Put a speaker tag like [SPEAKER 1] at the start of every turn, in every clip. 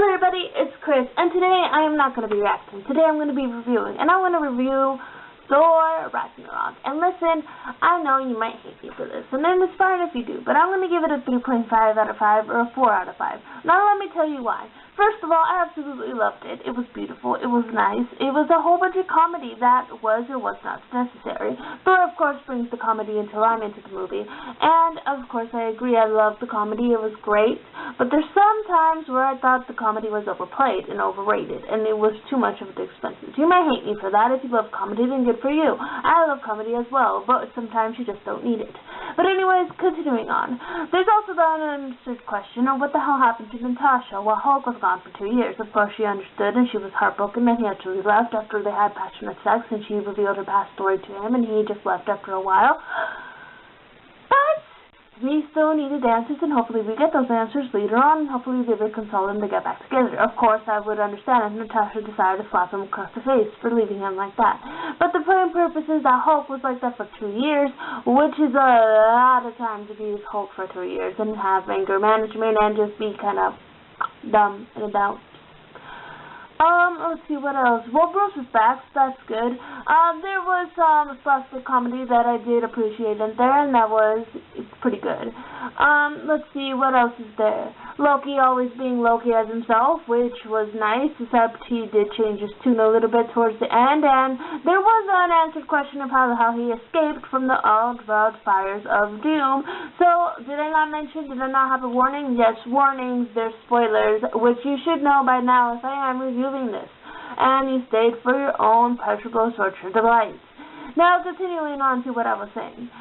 [SPEAKER 1] Hello everybody, it's Chris, and today I am not going to be reacting. Today I'm going to be reviewing, and I'm going to review Thor Ragnarok. And listen, I know you might hate me for this, and then it's fine if you do, but I'm going to give it a 3.5 out of 5 or a 4 out of 5. Now let me tell you why. First of all, I absolutely loved it. It was beautiful. It was nice. It was a whole bunch of comedy that was or was not necessary. Thor, of course, brings the comedy until I'm into the movie. And, of course, I agree. I loved the comedy. It was great. But there's some times where I thought the comedy was overplayed and overrated, and it was too much of the expenses. You might hate me for that. If you love comedy, then good for you. I love comedy as well, but sometimes you just don't need it. But anyways, continuing on. There's also the unanswered question of what the hell happened to Natasha while Hulk was gone for 2 years. Of course, she understood, and she was heartbroken that he actually left after they had passionate sex, and she revealed her past story to him, and he just left after a while. But we still needed answers, and hopefully we get those answers later on, and hopefully they will console them to get back together. Of course, I would understand if Natasha decided to slap him across the face for leaving him like that. But the plain purpose is that Hulk was like that for 2 years, which is a lot of time to be Hulk for 3 years and have anger management and just be kind of dumb and about. Let's see what else. Well, Bruce is back, so that's good. There was some slapstick comedy that I did appreciate in there, and that was pretty good. Let's see, what else is there? Loki always being Loki as himself, which was nice, except he did change his tune a little bit towards the end, and there was an unanswered question of how he escaped from the all-devoured fires of doom. So, did I not have a warning? Yes, warnings, there's spoilers, which you should know by now if I am reviewing this. And you stayed for your own pleasurable torture delights. Now, continuing on to what I was saying.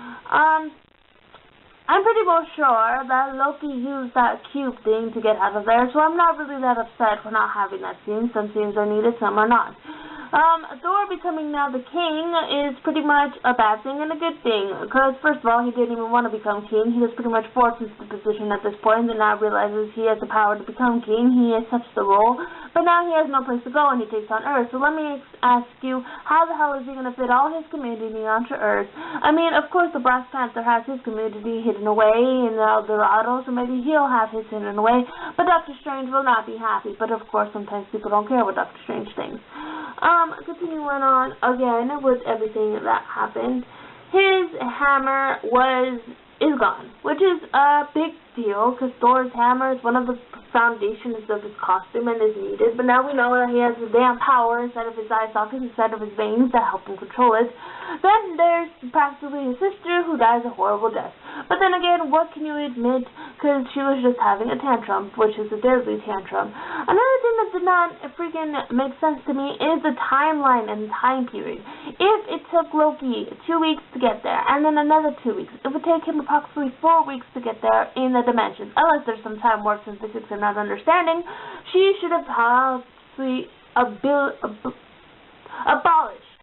[SPEAKER 1] I'm pretty well sure that Loki used that cube thing to get out of there, so I'm not really that upset for not having that scene. Some scenes are needed, some are not. Thor becoming now the king is pretty much a bad thing and a good thing, because first of all, he didn't even want to become king. He was pretty much forced into the position at this point, and now realizes he has the power to become king. He accepts the role, but now he has no place to go, and he takes on Earth. So let me ask you, how the hell is he going to fit all his community onto Earth? I mean, of course, the Black Panther has his community hidden away in El Dorado, so maybe he'll have his hidden away, but Doctor Strange will not be happy. But of course, sometimes people don't care what Doctor Strange thinks. Continuing on again with everything that happened, his hammer is gone, which is a big deal, because Thor's hammer is one of the foundations of his costume and is needed, but now we know that he has the damn power instead of his eye sockets, instead of his veins that help him control it. Then there's practically his sister, who dies a horrible death. But then again, what can you admit, because she was just having a tantrum, which is a deadly tantrum. Another thing that did not freaking make sense to me is the timeline and the time period. If it took Loki 2 weeks to get there, and then another 2 weeks, it would take him approximately 4 weeks to get there in the dimensions. Unless there's some time works in physics and not understanding, she should have possibly abolished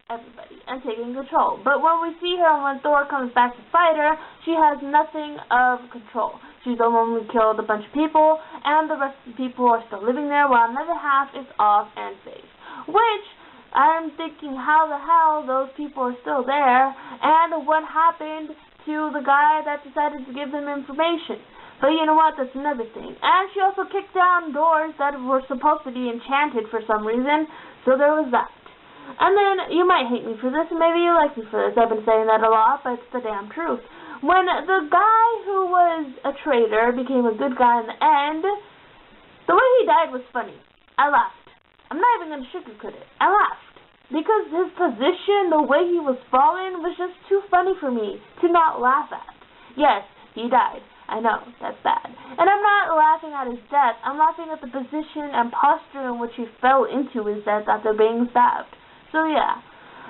[SPEAKER 1] everybody and taking control. But when we see her, when Thor comes back to fight her, she has nothing of control. She's only killed a bunch of people, and the rest of the people are still living there, while another half is off and safe. Which, I'm thinking, how the hell those people are still there, and what happened to the guy that decided to give them information. But you know what, that's another thing. And she also kicked down doors that were supposed to be enchanted for some reason, so there was that. And then, you might hate me for this, and maybe you like me for this. I've been saying that a lot, but it's the damn truth. When the guy who was a traitor became a good guy in the end, the way he died was funny. I laughed. I'm not even going to sugarcoat it. I laughed. Because his position, the way he was falling, was just too funny for me to not laugh at. Yes, he died. I know, that's bad. And I'm not laughing at his death. I'm laughing at the position and posture in which he fell into his death after being stabbed. So yeah.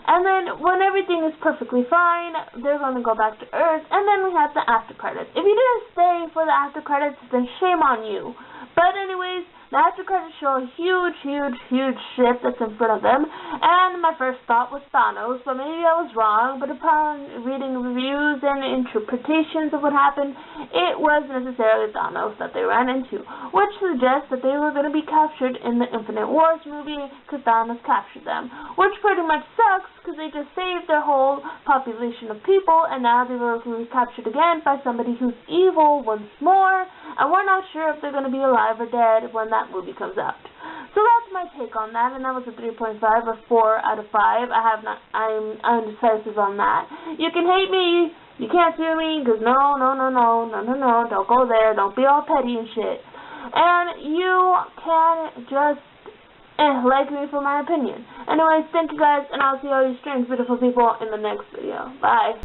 [SPEAKER 1] And then when everything is perfectly fine, they're going to go back to Earth, and then we have the after credits. If you didn't stay for the after credits, then shame on you. But anyways, the after credits show a huge ship that's in front of them, and my first thought was Thanos, but maybe I was wrong. But upon reading reviews and interpretations of what happened, it was necessarily Thanos that they ran into, which suggests that they were going to be captured in the Infinite Wars movie, because Thanos captured them, which pretty much sucks, because they just saved their whole population of people, and now they were captured again by somebody who's evil once more, and we're not sure if they're going to be alive or dead when that movie comes out. So that's my take on that, and that was a 3.5 or 4 out of 5. I'm undecisive on that. You can hate me, you can't sue me, because no, don't go there, don't be all petty and shit. And you can just like me for my opinion. Anyways, thank you guys, and I'll see all you strange, beautiful people in the next video. Bye.